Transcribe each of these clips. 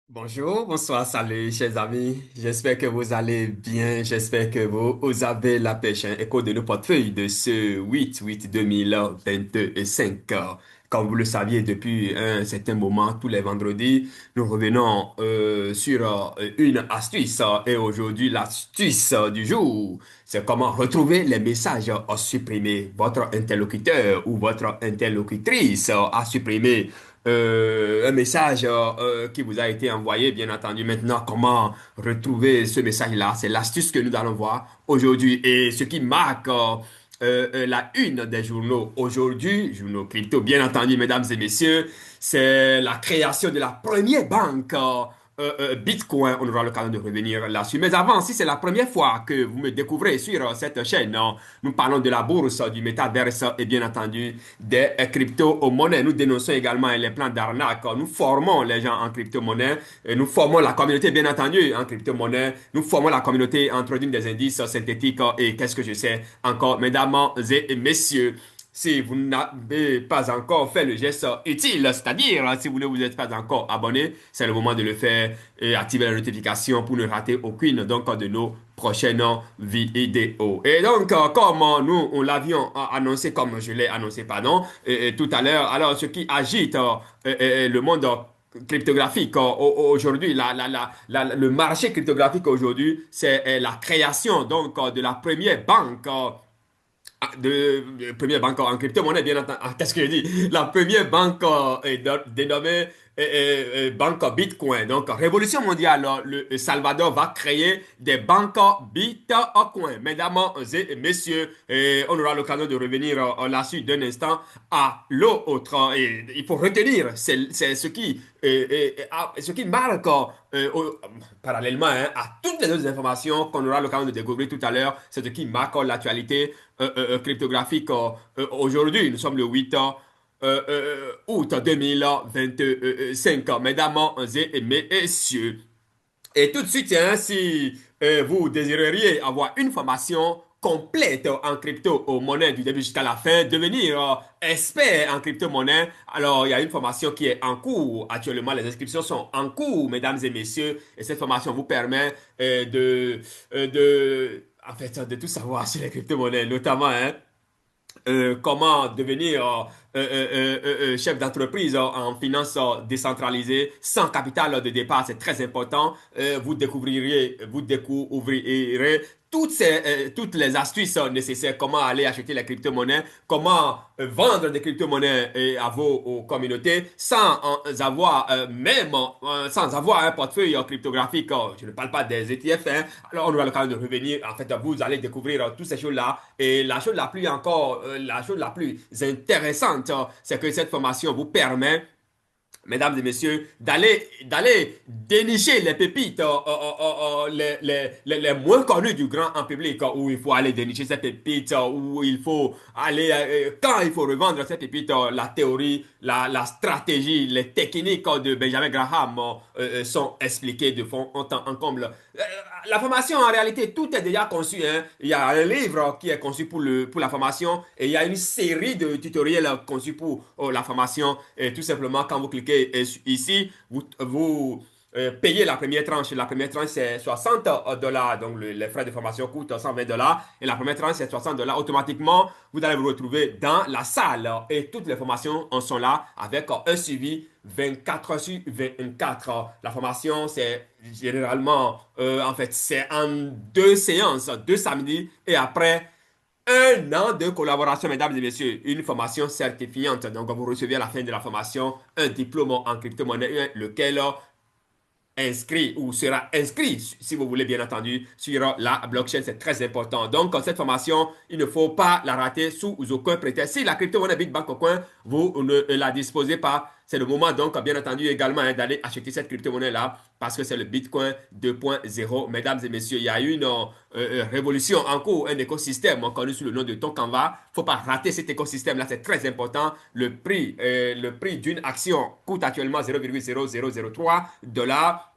Bonjour, bonsoir, salut, chers amis. J'espère que vous allez bien. J'espère que vous avez la pêche. Écho de nos portefeuilles de ce 8/8/2025. Comme vous le saviez, depuis un certain moment, tous les vendredis, nous revenons sur une astuce. Et aujourd'hui, l'astuce du jour, c'est comment retrouver les messages à supprimer. Votre interlocuteur ou votre interlocutrice a supprimé un message qui vous a été envoyé, bien entendu. Maintenant, comment retrouver ce message-là? C'est l'astuce que nous allons voir aujourd'hui. Et ce qui marque la une des journaux aujourd'hui, journaux crypto, bien entendu, mesdames et messieurs, c'est la création de la première banque. Bitcoin, on aura l'occasion de revenir là-dessus. Mais avant, si c'est la première fois que vous me découvrez sur cette chaîne, nous parlons de la bourse, du métaverse et bien entendu des crypto-monnaies. Nous dénonçons également les plans d'arnaque. Nous formons les gens en crypto-monnaie. Nous formons la communauté, bien entendu, en crypto-monnaie. Nous formons la communauté en trading des indices synthétiques et qu'est-ce que je sais encore, mesdames et messieurs. Si vous n'avez pas encore fait le geste utile, c'est-à-dire si vous ne vous êtes pas encore abonné, c'est le moment de le faire et activer la notification pour ne rater aucune de nos prochaines vidéos. Et donc, comme nous, on l'avions annoncé, comme je l'ai annoncé, pardon, tout à l'heure, alors ce qui agite le monde cryptographique aujourd'hui, le marché cryptographique aujourd'hui, c'est la création de la première banque première banque en crypto-monnaie, bien entendu. Ah, qu'est-ce que je dis? La première banque est dénommée banque Bitcoin. Donc, révolution mondiale, le Salvador va créer des banques Bitcoin. Mesdames et messieurs, on aura l'occasion de revenir là-dessus d'un instant à l'autre. Et il faut retenir, c'est ce qui marque parallèlement à toutes les autres informations qu'on aura l'occasion de découvrir tout à l'heure, c'est ce qui marque l'actualité cryptographique aujourd'hui. Nous sommes le 8 août 2025, mesdames et messieurs. Et tout de suite, hein, si vous désireriez avoir une formation complète en crypto-monnaie du début jusqu'à la fin, devenir expert en crypto-monnaie, alors il y a une formation qui est en cours. Actuellement, les inscriptions sont en cours, mesdames et messieurs, et cette formation vous permet en fait, de tout savoir sur les crypto-monnaies, notamment, hein, comment devenir chef d'entreprise en finance décentralisée sans capital de départ, c'est très important. Vous découvrirez toutes les astuces nécessaires, comment aller acheter les crypto-monnaies, comment vendre des crypto-monnaies à vos communautés sans avoir sans avoir un portefeuille cryptographique. Je ne parle pas des ETF, hein. Alors on aura l'occasion de revenir. En fait, vous allez découvrir toutes ces choses-là. Et la chose la plus intéressante, c'est que cette formation vous permet, mesdames et messieurs, d'aller dénicher les pépites, les moins connues du grand en public, où il faut aller dénicher ces pépites, où il faut aller, quand il faut revendre ces pépites, la théorie, la stratégie, les techniques de Benjamin Graham sont expliquées de fond en temps en comble. La formation, en réalité, tout est déjà conçu, hein. Il y a un livre qui est conçu pour la formation et il y a une série de tutoriels conçus pour la formation. Et tout simplement, quand vous cliquez ici, vous payez la première tranche. La première tranche, c'est 60 dollars. Donc, les frais de formation coûtent 120 dollars. Et la première tranche, c'est 60 dollars. Automatiquement, vous allez vous retrouver dans la salle. Et toutes les formations en sont là avec un suivi 24 sur 24. La formation, c'est généralement, en fait, c'est en deux séances, deux samedis. Et après, un an de collaboration, mesdames et messieurs, une formation certifiante. Donc, vous recevez à la fin de la formation un diplôme en crypto-monnaie, lequel inscrit ou sera inscrit, si vous voulez bien entendu, sur la blockchain. C'est très important. Donc, cette formation, il ne faut pas la rater sous aucun prétexte. Si la crypto-monnaie Bitbank au coin, vous ne la disposez pas, c'est le moment donc, bien entendu, également hein, d'aller acheter cette crypto-monnaie-là parce que c'est le Bitcoin 2.0. Mesdames et messieurs, il y a une révolution en cours, un écosystème connu sous le nom de Tokenva. Il ne faut pas rater cet écosystème-là, c'est très important. Le prix d'une action coûte actuellement 0,0003 dollars.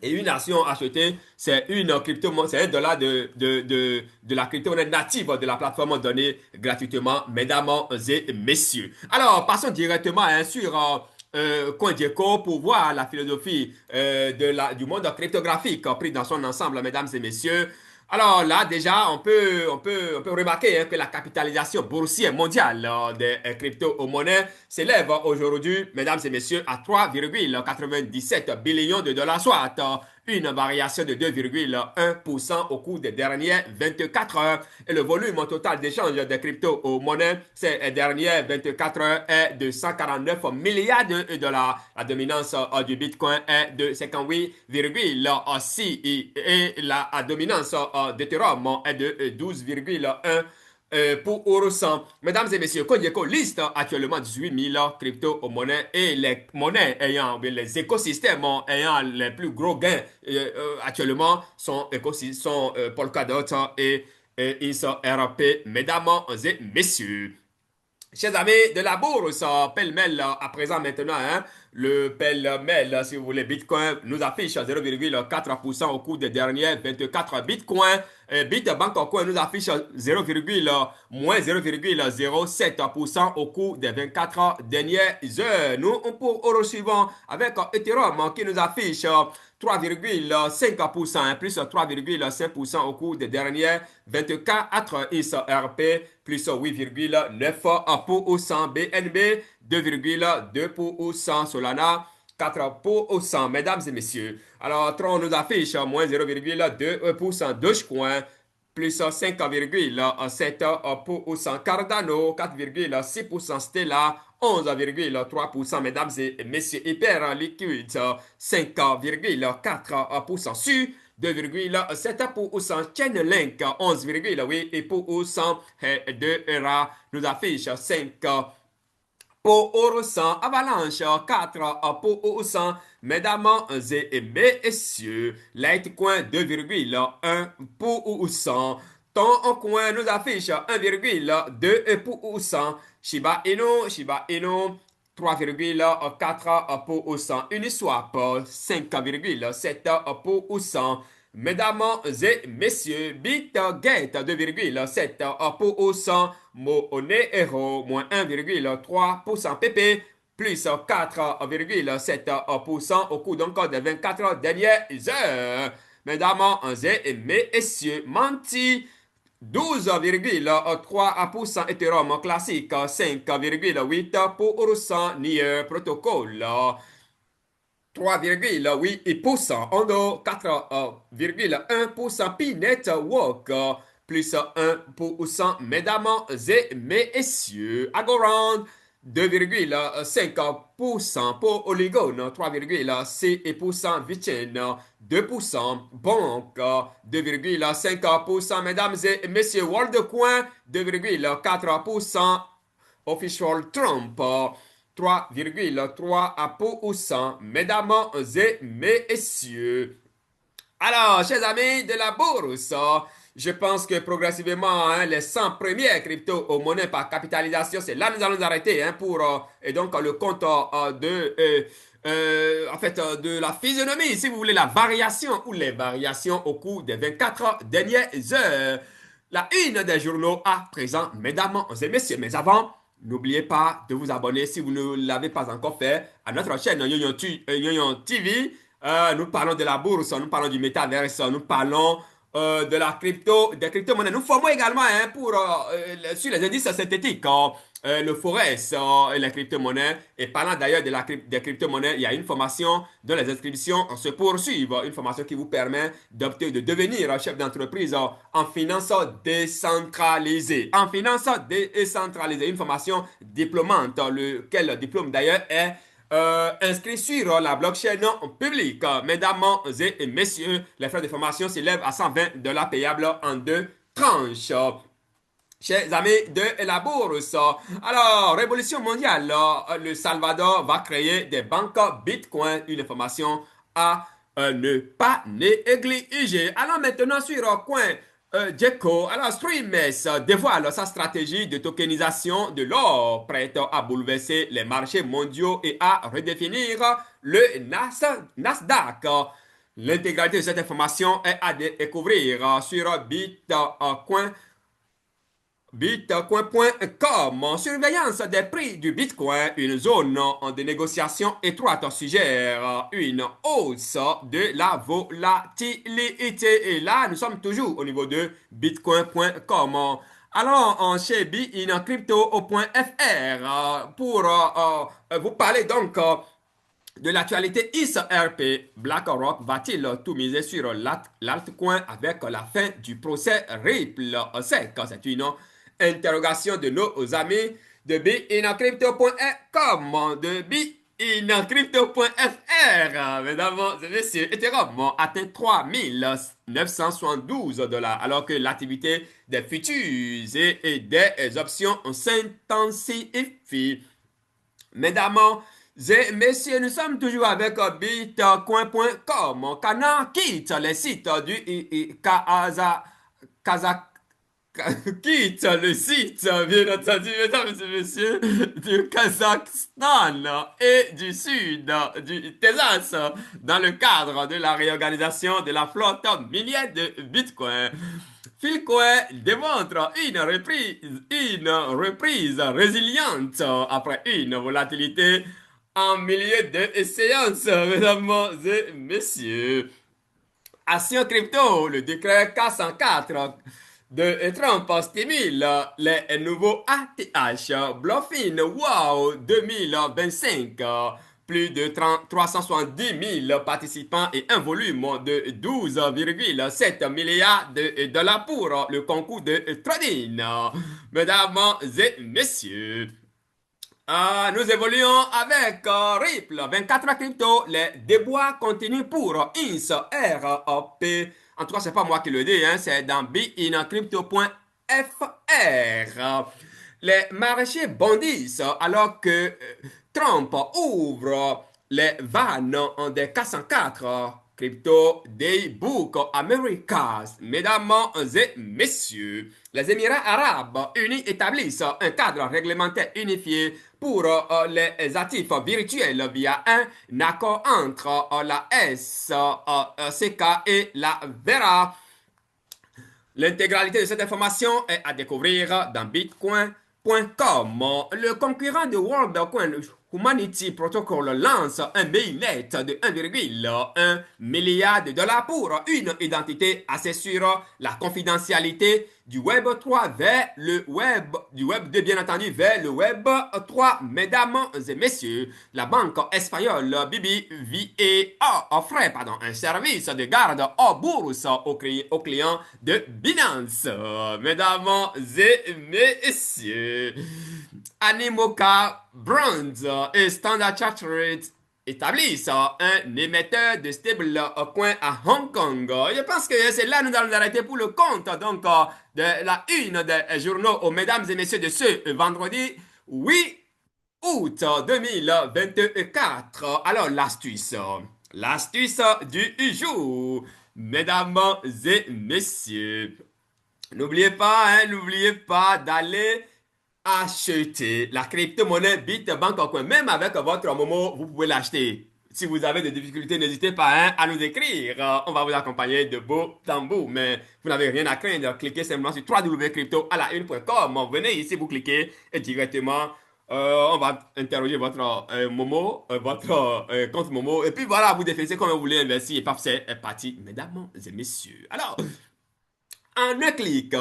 Et une action achetée, c'est une crypto, c'est un dollar de la crypto-monnaie native de la plateforme donnée gratuitement, mesdames et messieurs. Alors, passons directement hein, sur CoinGecko pour voir la philosophie du monde cryptographique pris dans son ensemble, mesdames et messieurs. Alors là, déjà, on peut remarquer que la capitalisation boursière mondiale des crypto-monnaies s'élève aujourd'hui, mesdames et messieurs, à 3,97 billions de dollars, soit une variation de 2,1% au cours des dernières 24 heures. Et le volume total d'échange des crypto-monnaies ces dernières 24 heures est de 149 milliards de dollars. La dominance du Bitcoin est de 58,6 et la dominance d'Ethereum est de 12,1 pour 100. Mesdames et messieurs, CoinGecko liste actuellement 18 000 crypto-monnaies et les monnaies ayant, bien, les écosystèmes ayant les plus gros gains actuellement sont Polkadot et XRP. Mesdames et messieurs, chers amis de la bourse, pêle-mêle à présent maintenant, hein, le pêle-mêle, si vous voulez, Bitcoin nous affiche 0,4% au cours des dernières 24 Bitcoins. Bitbank Coin nous affiche moins 0,07% au cours des 24 dernières heures. Nous, on pour euro suivant avec Ethereum qui nous affiche 3,5%, plus 3,5% au cours des dernières 24 XRP, plus 8,9%, BNB 2,2%, Solana 4%, mesdames et messieurs. Alors, Tron nous affiche moins 0,2%, Dogecoin plus 5,7%, Cardano 4,6%, Stella 11,3%, mesdames et messieurs, Hyper Liquid 5,4%, Su 2,7%, Chainlink 11,8% et de ERA nous affiche 5%. Avalanche 4%, mesdames et messieurs, Litecoin 2,1%, Ton coin nous affiche 1,2%, Shiba Inu 3,4%, Uniswap 5,7%, mesdames et messieurs, BitGate 2,7%, Monero moins 1,3%, PP plus 4,7% au cours donc de 24 dernières heures. Mesdames et messieurs, Manti 12,3%, Ethereum classique 5,8%, Nier Protocol 3,8%, Ondo 4,1%, P-Network plus 1%, mesdames et messieurs, Agorand 2,5%, pour Polygon 3,6%, Vitchen 2%, Bank 2,5%, mesdames et messieurs, WorldCoin 2,4%, Official Trump 3,3%, mesdames et messieurs. Alors, chers amis de la bourse, je pense que progressivement, hein, les 100 premières crypto-monnaies par capitalisation, c'est là que nous allons nous arrêter hein, pour et donc le compte de la physionomie, si vous voulez, la variation ou les variations au cours des 24 dernières heures. La une des journaux à présent, mesdames et messieurs. Mais avant, n'oubliez pas de vous abonner si vous ne l'avez pas encore fait à notre chaîne Yoyon TV. Nous parlons de la bourse, nous parlons du métaverse, nous parlons des crypto-monnaies. Nous formons également hein, sur les indices synthétiques, le Forex et les crypto-monnaies. Et parlant d'ailleurs des crypto-monnaies, il y a une formation dont les inscriptions se poursuivent. Une formation qui vous permet d'opter de devenir chef d'entreprise en finance décentralisée. En finance décentralisée, une formation diplômante, lequel diplôme d'ailleurs est inscrit sur la blockchain publique. Mesdames et messieurs, les frais de formation s'élèvent à 120 dollars payables en deux tranches. Chers amis de la bourse, alors, révolution mondiale, le Salvador va créer des banques Bitcoin, une information à ne pas négliger. Alors maintenant sur CoinGecko, alors Streamess dévoile sa stratégie de tokenisation de l'or, prête à bouleverser les marchés mondiaux et à redéfinir le Nasdaq. L'intégralité de cette information est à découvrir sur Bitcoin Bitcoin.com, surveillance des prix du Bitcoin, une zone de négociation étroite suggère une hausse de la volatilité. Et là, nous sommes toujours au niveau de Bitcoin.com. Alors, chez BeInCrypto.fr pour vous parler donc de l'actualité XRP, BlackRock va-t-il tout miser sur l'altcoin avec la fin du procès Ripple SEC? C'est une interrogation de nos amis de BeInCrypto.com, de BeInCrypto.fr. Mesdames et messieurs, Ethereum atteint 3 972 $, alors que l'activité des futurs et des options s'intensifie. Mesdames et messieurs, nous sommes toujours avec bitcoin.com. Cana quitte les sites du quitte le site, bien entendu, mesdames et messieurs, du Kazakhstan et du sud du Texas dans le cadre de la réorganisation de la flotte minière de Bitcoin. Philcoin démontre une reprise résiliente après une volatilité en milieu de séance, mesdames et messieurs. Action crypto, le décret K104 de Trump stimule les nouveaux ATH. Bluffin Wow 2025. Plus de 370 000 participants et un volume de 12,7 milliards de dollars pour le concours de trading. Mesdames et messieurs, nous évoluons avec Ripple, 24 crypto, les débois continuent pour INS, RAP. En tout cas, c'est pas moi qui le dis, hein, c'est dans beincrypto.fr. Les marchés bondissent alors que Trump ouvre les vannes en des 404 Crypto Daybook Americas. Mesdames et messieurs, les Émirats arabes unis établissent un cadre réglementaire unifié pour les actifs virtuels via un accord entre la SEC et la Vera. L'intégralité de cette information est à découvrir dans bitcoin.com. Le concurrent de WorldCoin Humanity Protocol lance un mainnet de 1,1 milliard de dollars pour une identité assez sûre, la confidentialité du Web 3 vers le Web, du Web 2 bien entendu vers le Web 3. Mesdames et messieurs, la banque espagnole BBVA offrait un service de garde en bourse aux clients de Binance. Mesdames et messieurs, Animoca Brands et Standard Chartered établissent un émetteur de stablecoin à Hong Kong. Je pense que c'est là que nous allons nous arrêter pour le compte donc de la une des journaux, mesdames et messieurs, de ce vendredi 8 août 2024. Alors, l'astuce du jour, mesdames et messieurs. N'oubliez pas d'aller acheter la crypto-monnaie Bitbank Coin. Même avec votre Momo, vous pouvez l'acheter. Si vous avez des difficultés, n'hésitez pas à nous écrire. On va vous accompagner de bout en bout. Mais vous n'avez rien à craindre. Cliquez simplement sur www.cryptoalaune.com. Venez ici, vous cliquez et directement, on va interroger votre Momo, votre compte Momo. Et puis voilà, vous définissez comme vous voulez investir. Et paf, c'est parti, mesdames et messieurs. Alors, en un clic,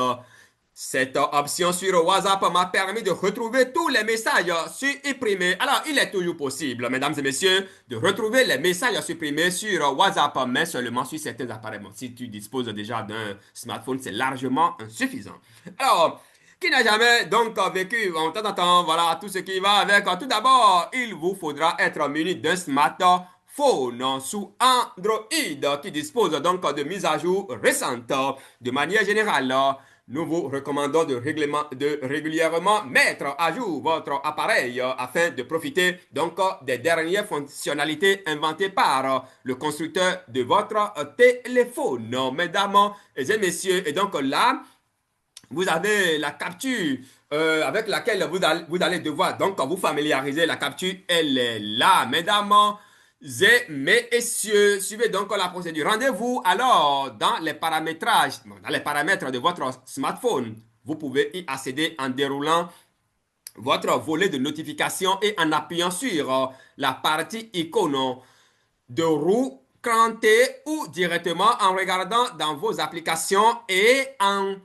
cette option sur WhatsApp m'a permis de retrouver tous les messages supprimés. Alors, il est toujours possible, mesdames et messieurs, de retrouver les messages supprimés sur WhatsApp, mais seulement sur certains appareils. Bon, si tu disposes déjà d'un smartphone, c'est largement suffisant. Alors, qui n'a jamais donc vécu en temps, voilà, tout ce qui va avec. Tout d'abord, il vous faudra être muni d'un smartphone sous Android qui dispose donc de mises à jour récentes. De manière générale, nous vous recommandons de régulièrement mettre à jour votre appareil afin de profiter donc des dernières fonctionnalités inventées par le constructeur de votre téléphone. Mesdames et messieurs, et donc là, vous avez la capture avec laquelle vous allez devoir donc vous familiariser. La capture, elle est là, mesdames et messieurs. Suivez donc la procédure. Rendez-vous alors dans les paramétrages, dans les paramètres de votre smartphone. Vous pouvez y accéder en déroulant votre volet de notification et en appuyant sur la partie icône de roue crantée ou directement en regardant dans vos applications et en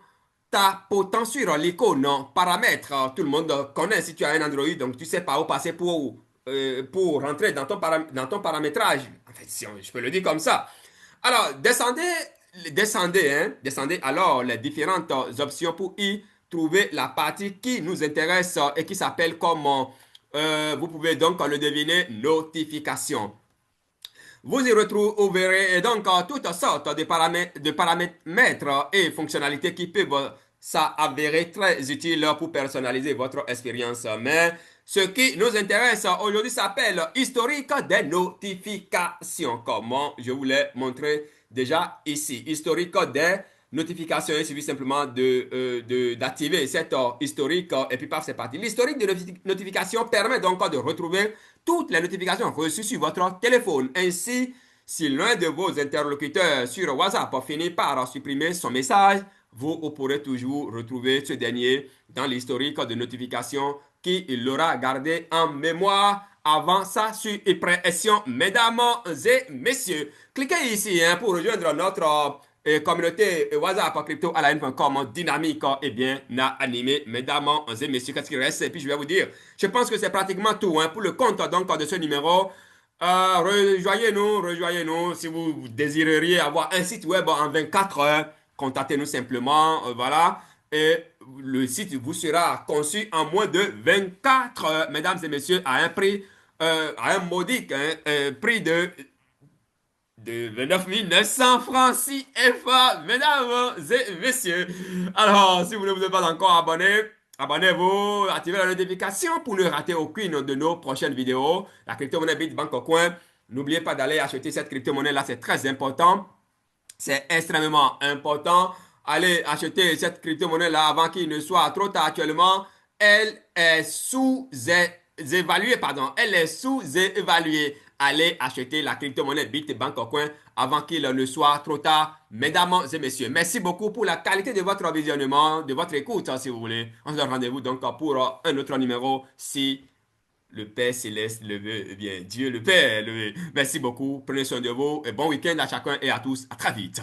tapotant sur l'icône paramètres. Tout le monde connaît si tu as un Android, donc tu sais pas où passer pour rentrer dans ton paramétrage. En fait, si je peux le dire comme ça. Alors, descendez alors les différentes options pour y trouver la partie qui nous intéresse et qui s'appelle comme, vous pouvez donc le deviner, notification. Vous y retrouverez donc toutes sortes de paramètres et fonctionnalités qui peuvent s'avérer très utiles pour personnaliser votre expérience. Mais ce qui nous intéresse aujourd'hui s'appelle historique des notifications, comme je vous l'ai montré déjà ici. Historique des notifications, il suffit simplement d'activer cet historique et puis par c'est parti. L'historique de notification permet donc de retrouver toutes les notifications reçues sur votre téléphone. Ainsi, si l'un de vos interlocuteurs sur WhatsApp finit par supprimer son message, vous pourrez toujours retrouver ce dernier dans l'historique de notification qu'il aura gardé en mémoire avant sa suppression. Mesdames et messieurs, cliquez ici pour rejoindre notre communauté WhatsApp cryptoalliance.com dynamique et bien animée. Mesdames et messieurs, qu'est-ce qu'il reste? Et puis je vais vous dire, je pense que c'est pratiquement tout pour le compte donc de ce numéro. Rejoignez-nous si vous désireriez avoir un site web en 24 heures. Contactez-nous simplement, voilà. Et le site vous sera conçu en moins de 24 heures, mesdames et messieurs, à un prix, à un modique prix de 29 900 francs CFA, mesdames et messieurs. Alors, si vous ne vous êtes pas encore abonné, abonnez-vous, activez la notification pour ne rater aucune de nos prochaines vidéos. La crypto-monnaie Bitbank au coin. N'oubliez pas d'aller acheter cette crypto-monnaie-là, c'est très important. C'est extrêmement important. Allez acheter cette crypto-monnaie-là avant qu'il ne soit trop tard. Actuellement, elle est sous-évaluée, pardon. Elle est sous-évaluée. Allez acheter la crypto-monnaie Bitbank au coin avant qu'il ne soit trop tard. Mesdames et messieurs, merci beaucoup pour la qualité de votre visionnement, de votre écoute, si vous voulez. On se donne rendez-vous donc pour un autre numéro si le Père Céleste le veut. Eh bien, Dieu le Père le veut. Merci beaucoup. Prenez soin de vous et bon week-end à chacun et à tous. À très vite.